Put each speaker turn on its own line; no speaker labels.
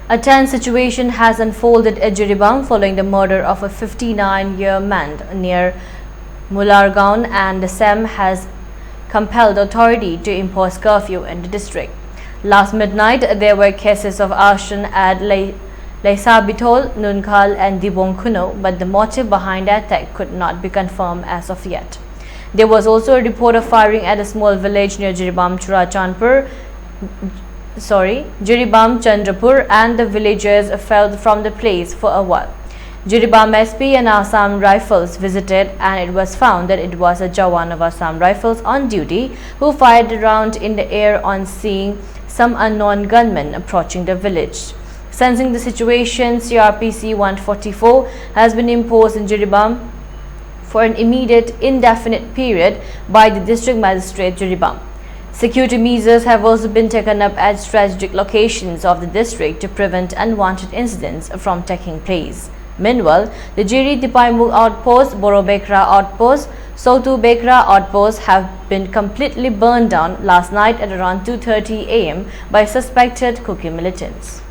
A tense situation has unfolded at Jiribam following the murder of a 59-year man near Mulargaon, and the SEM has compelled authority to impose curfew in the district. Last midnight, there were cases of arson at Laisabitol, Nunkal and Dibongkuno, but the motive behind the attack could not be confirmed as of yet. There was also a report of firing at a small village near Jiribam Chandrapur, and the villagers fled from the place for a while. Jiribam SP and Assam Rifles visited, and it was found that it was a Jawan of Assam Rifles on duty who fired a round in the air on seeing some unknown gunmen approaching the village. Sensing the situation, CRPC 144 has been imposed in Jiribam for an immediate indefinite period by the District Magistrate Jiribam. Security measures have also been taken up at strategic locations of the district to prevent unwanted incidents from taking place. Meanwhile, the Jiri Dipaimuk outpost, Boro Bekra outpost, Sotu Bekra outposts have been completely burned down last night at around 2:30 am by suspected Kuki militants.